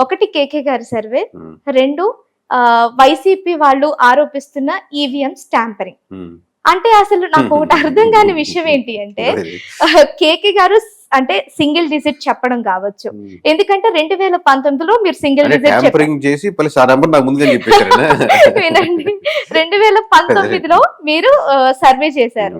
ఒకటి కేకే గారి సర్వే, ఉమ్, 2 వైసీపీ వాళ్ళు ఆరోపిస్తున్న ఈవీఎం స్టాంపరింగ్. ఉమ్. అంటే అసలు నాకు ఒకటి అర్థం కాని విషయం ఏంటి అంటే అదే. కేకే గారు అంటే సింగిల్ డిజిట్ చెప్పడం కావచ్చు. ఉమ్. ఎందుకంటే 2019లో మీరు సింగిల్ అంటే డిజిట్ చెప్పారు. ట్యాంపరింగ్ చేసి ప్లస్ ఆ నెంబర్ నాకు ముందుగా చెప్పేశారు. వినండి, 2019లో మీరు సర్వే చేశారు.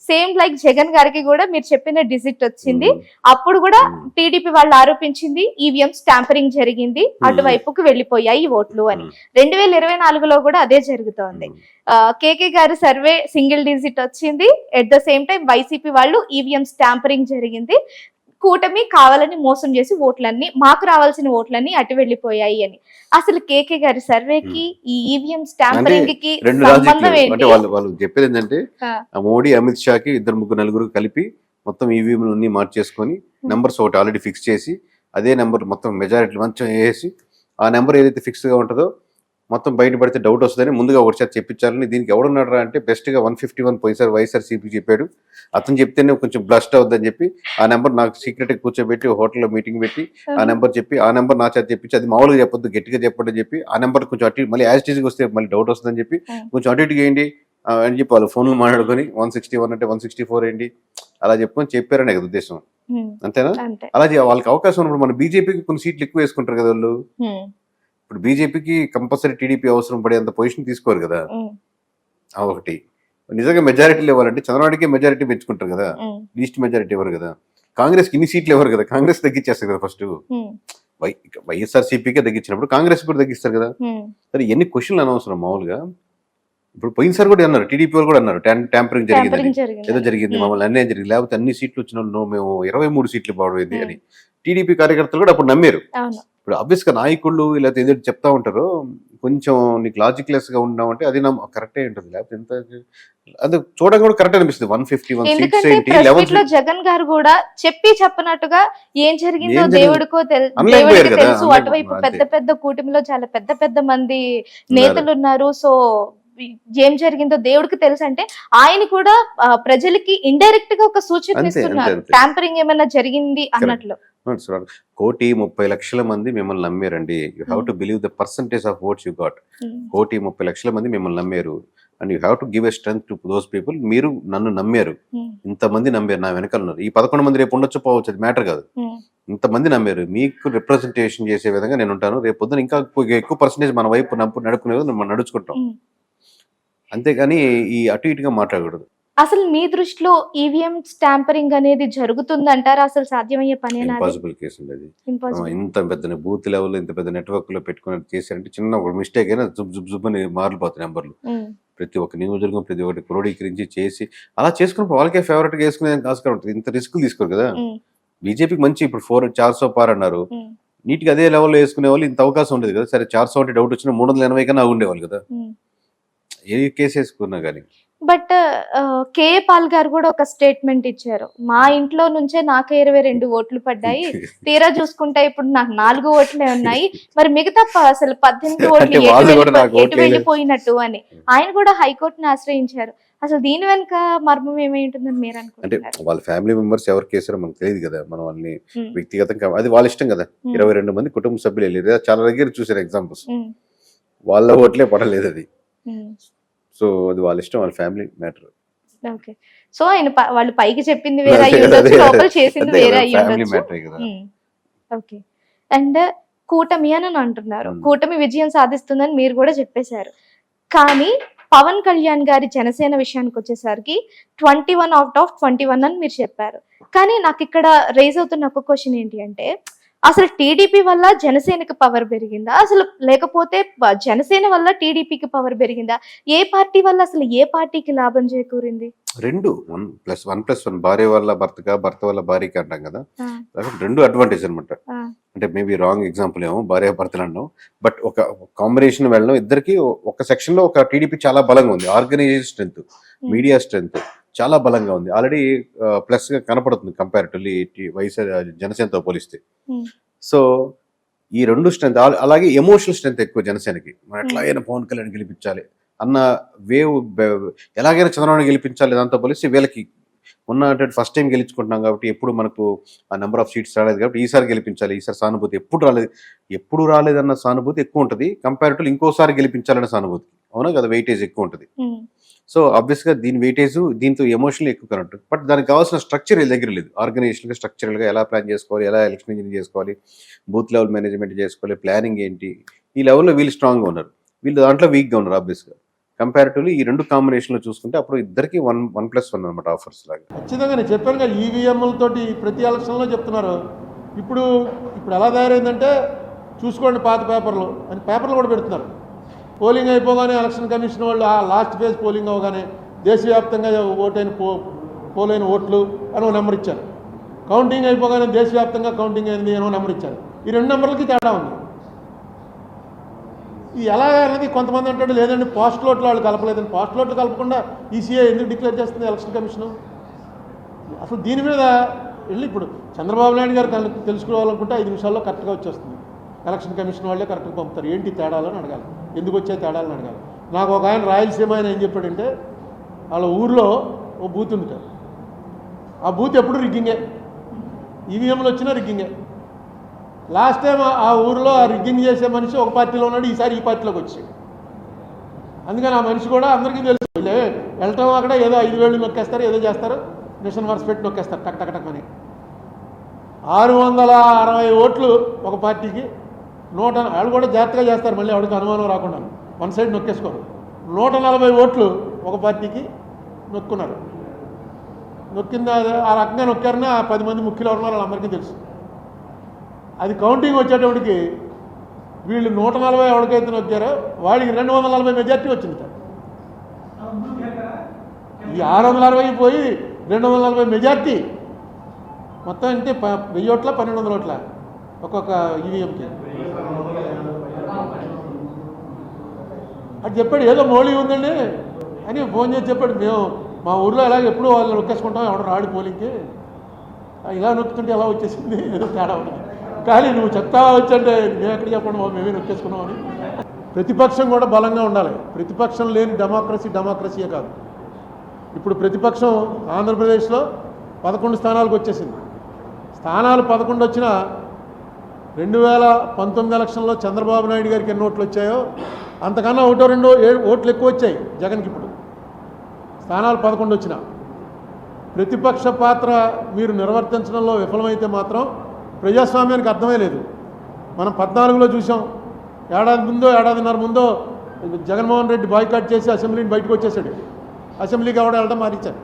సేమ్ లైక్ జగన్ గారికి కూడా మీరు చెప్పిన డిజిట్ వచ్చింది. అప్పుడు కూడా టీడీపీ వాళ్ళు ఆరోపించింది ఈవీఎం స్టాంపరింగ్ జరిగింది, అటువైపుకు వెళ్ళిపోయాయి ఓట్లు అని. 2024లో కూడా అదే జరుగుతోంది. కేకే గారి సర్వే సింగిల్ డిజిట్ వచ్చింది, at the same time YCP వాళ్ళు ఈవీఎం స్టాంపరింగ్ జరిగింది, కూటమి కావాలని మోసం చేసి ఓట్లన్నీ మాకు రావాల్సిన ఓట్లన్నీ అటు వెళ్ళిపోయాయి అని. అసలు కేకే గారి సర్వేకి ఈ ఈవీఎం స్టాంపరింగ్ కి రెండు సంబంధం రాజకీయాలు ఏంటి? అంటే వాళ్ళు చెప్పేది ఏంటంటే మోడీ అమిత్ షాకి 2-3 కలిపి మొత్తం ఈవీఎం అన్ని మార్చేసుకొని నెంబర్స్ ఒకటి ఆల్రెడీ ఫిక్స్ చేసి అదే నెంబర్ మొత్తం మెజారిటీ మంచిగా వేసి ఆ నెంబర్ ఏదైతే ఫిక్స్ గా ఉంటుందో మొత్తం బయటపడితే డౌట్ వస్తుందని ముందుగా ఒకసారి చెప్పించాలని. దీనికి ఎవడున్నాడు అంటే బెస్ట్ గా 151 పోయిసారి వైఎస్ఆర్సీపీ చెప్పాడు, అతను చెప్తేనే కొంచెం బ్లస్ట్ అవుద్దని చెప్పి ఆ నెంబర్ నాకు సీక్రెట్ గా కూర్చోబెట్టి హోటల్లో మీటింగ్ పెట్టి ఆ నెంబర్ చెప్పి ఆ నెంబర్ నా చేత చెప్పించి అది మామూలుగా చెప్పొద్దు గట్టిగా చెప్పండి చెప్పి ఆ నెంబర్ కొంచెం అటు మళ్ళీ యాజ్ టీజ్కి వస్తే మళ్ళీ డౌట్ వస్తుందని చెప్పి కొంచెం అటు ఇటుగా ఏంటి అని చెప్పి వాళ్ళు ఫోన్లు మాట్లాడుకొని 161 అంటే 164 ఏంటి అలా చెప్పుకొని చెప్పారనే కదా ఉద్దేశం, అంతేనా? అలా వాళ్ళకి అవకాశం ఉన్నప్పుడు మన బీజేపీకి కొన్ని సీట్లు ఎక్కువ వేసుకుంటారు కదా వాళ్ళు. ఇప్పుడు బీజేపీకి కంపల్సరీ టీడీపీ అవసరం పడేంత పొజిషన్ తీసుకోరు కదా. ఒకటి నిజంగా మెజారిటీలు ఇవ్వాలంటే చంద్రబాబుకే మెజారిటీ పెంచుకుంటారు కదా, లీస్ట్ మెజారిటీ ఇవ్వరు కదా. కాంగ్రెస్ కి ఇన్ని సీట్లు ఇవ్వరు కదా, కాంగ్రెస్ తగ్గించేస్తారు కదా ఫస్ట్. వైఎస్ఆర్సీపీకే తగ్గించినప్పుడు కాంగ్రెస్ కూడా తగ్గిస్తారు కదా. సరే ఎన్ని క్వశ్చన్లు అనవసరం మామూలుగా. ఇప్పుడు పోయినసారి కూడా అన్నారు, టీడీపీ వాళ్ళు కూడా అన్నారు ట్యాంపరింగ్ జరిగింది, ఏదో జరిగింది మమ్మల్ని అన్యాయం జరిగింది, లేకపోతే అన్ని సీట్లు వచ్చిన మేము 23 సీట్లు బాగుంది అని టీడీపీ కార్యకర్తలు కూడా అప్పుడు నమ్మారు. ఇప్పుడు అబ్వియస్ గా నాయకుళ్ళు ఇలా ఏదో చెప్తా ఉంటారు, కొంచెం నీకు లాజిక్ లెస్ గా ఉన్నామంటే అది కరెక్టే ఉంటుంది, లేకపోతే ఎంత అది చూడడం కూడా కరెక్ట్ అనిపిస్తుంది. 151 సీట్స్ ఏంటి, 11 జగన్ గారు కూడా చెప్పినట్టుగా ఏం జరిగిందో దేవుడికో తెలుసు. అటువైపు పెద్ద పెద్ద కూటమిలో చాలా పెద్ద పెద్ద మంది నేతలు ఉన్నారు, సో ఏం జరిగిందో దేవుడికి తెలుసు అంటే ఆయన కూడా ప్రజలకి ఇండైరెక్ట్ గా ఒక సూచన ఇస్తున్నారు, ట్యాంపరింగ్ ఏమైనా జరిగింది అన్నట్లు. 1,30,00,000 మంది మిమ్మల్ని నమ్మారండి. You have to believe the percentage of votes you got. 1,30,00,000 మంది మిమ్మల్ని నమ్మారు and you have to give a strength to those people. మీరు నన్ను నమ్మారు, ఇంతమంది నమ్మారు, నా వెనకాల ఉన్నారు. ఈ 11 మంది రేపు ఉండొచ్చు పోవచ్చు, అది మ్యాటర్ కాదు. ఇంతమంది నమ్మారు, మీకు రిప్రజెంటేషన్ చేసే విధంగా నేను ఉంటాను. రేపు పొద్దున ఇంకా ఎక్కువ పర్సంటేజ్ మన వైపు నడుపుకునే మనం నడుచుకుంటాం, అంతేగాని ఈ అటు ఇటుగా మాట్లాడకూడదు. అసలు మీ దృష్టిలో ఈవీఎం స్టాంపరింగ్ అనేది జరుగుతుందంటారా? అసలు సాధ్యమయ్యే పనేనా? ఇంపాసిబుల్ కేసు అండి అది. ఇంత పెద్ద బూత్ లెవెల్ ఇంత పెద్ద నెట్వర్క్ లో పెట్టుకుని చేశారంటే చిన్న ఒక మిస్టేక్ అయినా జుబ్ అని మారిపోతాయి నెంబర్లు. ప్రతి ఒక్క నియోజకవర్గం ప్రతి ఒక్కటి క్రోడీకరించి చేసి అలా చేసుకున్నప్పుడు వాళ్ళకే ఫేవరెట్ గా వేసుకునే ఆస్కారం ఉంటుంది. ఇంత రిస్క్ తీసుకోరు కదా. బీజేపీకి మంచి ఇప్పుడు 400 పార్ అన్నారు, నీట్ గా అదే లెవెల్లో వేసుకునే వాళ్ళు ఇంత అవకాశం ఉండేది కదా. సరే 400 అంటే డౌట్ వచ్చినా 380 కన్నా ఉండేవాళ్ళు కదా ఏ కేసు వేసుకున్నా కానీ. బట్ కేఏ పాల్ గారు కూడా ఒక స్టేట్మెంట్ ఇచ్చారు, మా ఇంట్లో నుంచే నాకే 22 ఓట్లు పడ్డాయి, తీరా చూసుకుంటే ఇప్పుడు నాకు 4 ఓట్లే ఉన్నాయి, మరి మిగతా అసలు 18 ఓట్లు ఎటు వెళ్ళిపోయినట్టు అని ఆయన కూడా హైకోర్టును ఆశ్రయించారు. అసలు దీని వెనుక మర్మం ఏమై ఉంటుందని మీరు అనుకుంటున్నారు? అంటే వాళ్ళ ఫ్యామిలీ మెంబర్స్ ఎవరు కేసారో మనకు తెలియదు కదా, మనం వాళ్ళని వ్యక్తిగతంగా అది వాళ్ళ ఇష్టం కదా. 22 మంది కుటుంబ సభ్యులు వెళ్ళారు, చాలా దగ్గర చూసారు ఎగ్జాంపుల్స్, వాళ్ళ ఓట్లే పడలేదు అది. సో అది వాళ్ళ ఇష్టం, వాళ్ళ ఫ్యామిలీ మ్యాటర్. ఓకే, సో ఆయన వాళ్ళు పైకి చెప్పింది వేరే అయ్యి ఉండొచ్చు, లోపల చేసింది వేరే అయ్యి ఉండొచ్చు. ఓకే, అండ్ కూటమి అని అంటున్నారు, కూటమి విజయం సాధిస్తుందని మీరు కూడా చెప్పేశారు. కానీ పవన్ కళ్యాణ్ గారి జనసేన విషయానికి వచ్చేసరికి 21 out of 21 అని మీరు చెప్పారు. కానీ నాకు ఇక్కడ రైజ్ అవుతున్న ఒక క్వశ్చన్ ఏంటి అంటే, అసలు టీడీపీ వల్ల జనసేనకి పవర్ పెరిగిందా, అసలు లేకపోతే జనసేన వల్ల టీడీపీకి పవర్ పెరిగిందా? ఏ పార్టీ వల్ల అసలు ఏ పార్టీకి లాభం చేకూరింది? రెండు 1+1 భార్య వల్ల భర్తగా, భర్త వల్ల భార్యకి అంటాం కదా, రెండు అడ్వాంటేజ్ అనమాట. అంటే మేబీ రాంగ్ ఎగ్జాంపుల్ ఏమో భార్య భర్తలు అన్నాం, బట్ ఒక కాంబినేషన్ వెళ్ళడం ఇద్దరికి ఒక సెక్షన్ లో ఒక టీడీపీ చాలా బలంగా ఉంది, ఆర్గనైజేషన్ స్ట్రెంత్, మీడియా స్ట్రెంత్ చాలా బలంగా ఉంది, ఆల్రెడీ ప్లస్ గా కనపడుతుంది కంపారిటివ్లీ జనసేనతో పోలిస్తే. సో ఈ రెండు స్ట్రెంత్, అలాగే ఎమోషనల్ స్ట్రెంత్ ఎక్కువ జనసేనకి, మనం ఎట్లాగైనా పవన్ కళ్యాణ్ గెలిపించాలి అన్న వేవ్, ఎలాగైనా చంద్రబాబు గెలిపించాలి దాంతో పోలిస్తే వీళ్ళకి ఉన్న ఫస్ట్ టైం గెలుచుకుంటున్నాం కాబట్టి ఎప్పుడు మనకు ఆ నెంబర్ ఆఫ్ సీట్స్ రాలేదు కాబట్టి ఈసారి గెలిపించాలి, ఈసారి సానుభూతి ఎప్పుడు రాలేదన్న సానుభూతి ఎక్కువ ఉంటుంది కంపారిటివ్ ఇంకోసారి గెలిపించాలన్న సానుభూతి. అవునా కదా, వెయిటేజ్ ఎక్కువ ఉంటుంది. సో ఆబ్వియస్గా దీని వెయిటేజ్ దీంతో ఎమోషనల్ ఎక్కువ కరెక్ట్. బట్ దానికి కావాల్సిన స్ట్రక్చర్ వీళ్ళ దగ్గర లేదు. ఆర్గనైజేషన్గా స్ట్రక్చరల్గా ఎలా ప్లాన్ చేసుకోవాలి, ఎలా ఎలక్షన్ ఇంజనీర్ చేసుకోవాలి, బూత్ లెవెల్ మేనేజ్మెంట్ చేసుకోవాలి, ప్లానింగ్ ఏంటి, ఈ లెవెల్లో వీళ్ళు స్ట్రాంగ్గా ఉన్నారు, వీళ్ళు దాంట్లో వీక్గా ఉన్నారు. ఆబ్వియస్గా కంపారిటివ్లీ ఈ రెండు కాంబినేషన్లో చూసుకుంటే అప్పుడు ఇద్దరికి 1+1 అనమాట ఆఫర్స్ లాగా. ఖచ్చితంగా నేను చెప్పాను కదా, ఈవీఎంలతోటి ప్రతి ఎలక్షన్లో చెప్తున్నారు. ఇప్పుడు ఎలా తయారైందంటే చూసుకోండి పాత పేపర్లు అని పేపర్లు కూడా పెడుతున్నారు. పోలింగ్ అయిపోగానే ఎలక్షన్ కమిషన్ వాళ్ళు ఆ లాస్ట్ ఫేజ్ పోలింగ్ అవగానే దేశవ్యాప్తంగా పోలైన ఓట్లు అని ఒక నెంబర్ ఇచ్చారు. కౌంటింగ్ అయిపోగానే దేశవ్యాప్తంగా కౌంటింగ్ అయింది అని ఒక నెంబర్ ఇచ్చారు. ఈ 2 నెంబర్లకి తేడా ఉంది. ఈ ఎలా అనేది కొంతమంది అంటాడు లేదండి పోస్టల్ ఓట్లు వాళ్ళు కలపలేదని. పోస్టల్ ఓట్లు కలపకుండా ఈసీఐ ఎందుకు డిక్లేర్ చేస్తుంది ఎలక్షన్ కమిషను? అసలు దీని మీద వెళ్ళి ఇప్పుడు చంద్రబాబు నాయుడు గారు తెలుసుకోవాలనుకుంటే 5 నిమిషాల్లో కరెక్ట్గా వచ్చేస్తుంది. ఎలక్షన్ కమిషన్ వాళ్ళే కరెక్ట్గా పంపుతారు. ఏంటి తేడాలని అడగాలి, ఎందుకు వచ్చే తేడాలని అడగాలి. నాకు ఒక ఆయన రాయలసీమ ఆయన ఏం చెప్పాడంటే వాళ్ళ ఊర్లో ఓ బూత్ ఉంది కదా, ఆ బూత్ ఎప్పుడు రిగ్గింగే, ఈవీఎంలు వచ్చినా రిగ్గింగే. లాస్ట్ టైం ఆ ఊరిలో ఆ రిగ్గింగ్ చేసే మనిషి ఒక పార్టీలో ఉన్నాడు, ఈసారి ఈ పార్టీలోకి వచ్చాడు. అందుకని ఆ మనిషి కూడా అందరికీ తెలుసు. వెళ్ళటం అక్కడ ఏదో 5,000 నొక్కేస్తారు, ఏదో చేస్తారు, మిషన్ వర్స్ పెట్టి నొక్కేస్తారు టక్ టక్ టక్ అని. 660 ఓట్లు ఒక పార్టీకి, వాళ్ళు కూడా జాగ్రత్తగా చేస్తారు, మళ్ళీ ఎవరికి అనుమానం రాకుండా వన్ సైడ్ నొక్కేసుకోరు. 140 ఓట్లు ఒక పార్టీకి నొక్కున్నారు. నొక్కిందా ఆ రకంగా నొక్కారని ఆ 10 మంది ముఖ్యులు ఉన్నారో వాళ్ళందరికీ తెలుసు. అది కౌంటింగ్ వచ్చేటప్పటికి వీళ్ళు 140 ఎవరికైతే నొక్కారో వాడికి 240 మెజార్టీ వచ్చింది. ఈ 660 పోయి 240 మెజార్టీ మొత్తం అంటే 1000 ఓట్ల 1200 ఓట్ల ఒక్కొక్క ఈవీఎంకి. అది చెప్పాడు ఏదో మోడీ ఉందండి అని ఫోన్ చేసి చెప్పాడు. మేము మా ఊర్లో ఎలాగ ఎప్పుడు వాళ్ళు నొక్కేసుకుంటాం, ఎవడ రాడు పోలింగ్కి, ఇలా నొక్కుతుంటే ఎలా వచ్చేసింది, ఏదో తేడా ఉంటుంది. కానీ నువ్వు చెప్తా వచ్చంటే మేము ఎక్కడ చెప్పండి మేమే నొక్కేసుకున్నామని. ప్రతిపక్షం కూడా బలంగా ఉండాలి. ప్రతిపక్షం లేని డెమోక్రసీయే కాదు. ఇప్పుడు ప్రతిపక్షం ఆంధ్రప్రదేశ్లో 11 స్థానాలకు వచ్చేసింది. స్థానాలు 11 వచ్చినా 2019 ఎలక్షన్లో చంద్రబాబు నాయుడు గారికి ఎన్ని ఓట్లు వచ్చాయో అంతకన్నా 1-2 ఓట్లు ఎక్కువ వచ్చాయి జగన్కి. ఇప్పుడు స్థానాలు 11 వచ్చినా ప్రతిపక్ష పాత్ర మీరు నిర్వర్తించడంలో విఫలమైతే మాత్రం ప్రజాస్వామ్యానికి అర్థమే లేదు. మనం 14లో చూసాం, ఏడాదిన్నర ముందో జగన్మోహన్ రెడ్డి బాయ్కాట్ చేసి అసెంబ్లీని బయటకు వచ్చేసాడు, అసెంబ్లీకి వెళ్ళడం మారించారు.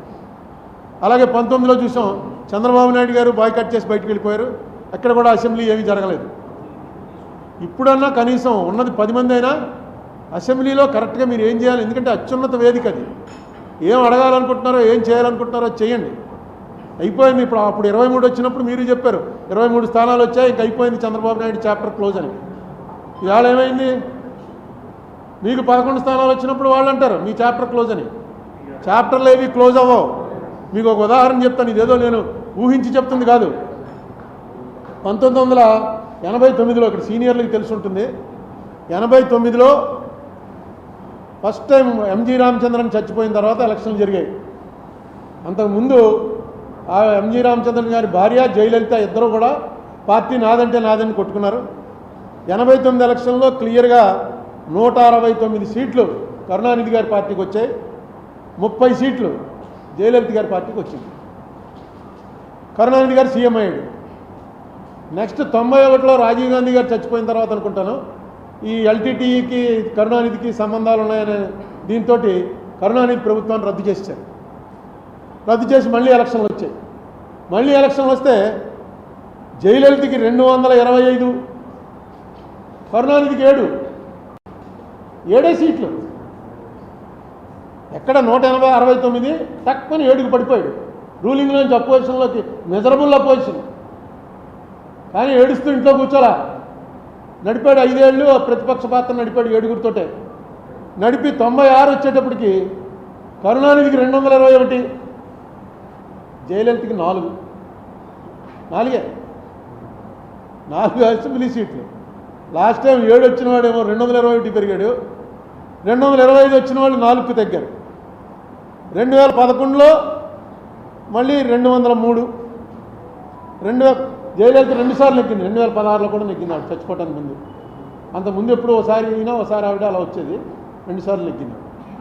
అలాగే 19లో చూసాం, చంద్రబాబు నాయుడు గారు బాయ్కాట్ చేసి బయటకు వెళ్ళిపోయారు, అక్కడ కూడా అసెంబ్లీ ఏమీ జరగలేదు. ఇప్పుడన్నా కనీసం ఉన్నది 10 మంది అయినా అసెంబ్లీలో కరెక్ట్గా మీరు ఏం చేయాలి, ఎందుకంటే అత్యున్నత వేదిక అది. ఏం అడగాలనుకుంటున్నారో ఏం చేయాలనుకుంటున్నారో చేయండి. అయిపోయింది. అప్పుడు 23 వచ్చినప్పుడు మీరు చెప్పారు 23 స్థానాలు వచ్చాయి, ఇంక అయిపోయింది చంద్రబాబు నాయుడు చాప్టర్ క్లోజ్ అని. ఇవాళ ఏమైంది? మీకు 11 స్థానాలు వచ్చినప్పుడు వాళ్ళు అంటారు మీ చాప్టర్ క్లోజ్ అని. చాప్టర్లు ఏవి క్లోజ్ అవ్వవు. మీకు ఒక ఉదాహరణ చెప్తాను, ఇదేదో నేను ఊహించి చెప్తుంది కాదు. 1989లో ఇక్కడ సీనియర్లకు తెలిసి ఉంటుంది, 89లో ఫస్ట్ టైం ఎంజీ రామచంద్రన్ చచ్చిపోయిన తర్వాత ఎలక్షన్లు జరిగాయి. అంతకుముందు ఆ ఎంజీ రామచంద్రన్ గారి భార్య జయలలిత ఇద్దరు కూడా పార్టీ నాదంటే నాదని కొట్టుకున్నారు. 89 ఎలక్షన్లో క్లియర్గా 169 సీట్లు కరుణానిధి గారి పార్టీకి వచ్చాయి, 30 సీట్లు జయలలిత గారి పార్టీకి వచ్చింది. కరుణానిధి గారు సీఎం అయ్యాడు. నెక్స్ట్ 91లో రాజీవ్ గాంధీ గారు చచ్చిపోయిన తర్వాత అనుకుంటాను ఈ ఎల్టీటీఈకి కరుణానిధికి సంబంధాలు ఉన్నాయనే దీంతో కరుణానిధి ప్రభుత్వాన్ని రద్దు చేశారు. రద్దు చేసి మళ్ళీ ఎలక్షన్లు వచ్చాయి. మళ్ళీ ఎలక్షన్లు వస్తే జయలలితకి 225, కరుణానిధికి 7 సీట్లు. ఎక్కడ 169 తక్కువ 7కి పడిపోయాడు. రూలింగ్లోంచి అపోజిషన్లోకి మెజరబుల్ అపోజిషన్. కానీ ఏడుస్తూ ఇంట్లో కూర్చోలా, నడిపాడు 5 ఏళ్ళు ప్రతిపక్ష పాత్ర నడిపాడు 7గురితోటే. నడిపి 96 వచ్చేటప్పటికి కరుణానిధికి 221, జయలలితకి 4 అసెంబ్లీ సీట్లు. లాస్ట్ టైం 7 వచ్చిన వాడేమో 221 పెరిగాడు, 225 వచ్చిన వాళ్ళు 4కు తగ్గారు. 2011లో మళ్ళీ 203 జయలలిత 2 సార్లు నెగ్గింది. 2016లో కూడా నెగ్గింది ఆవిడ చచ్చిపోవటానికి ముందు. అంతకుముందు ఎప్పుడు ఒకసారి ఈయన ఒకసారి ఆవిడ అలా వచ్చేది, 2 సార్లు నెగ్గింది.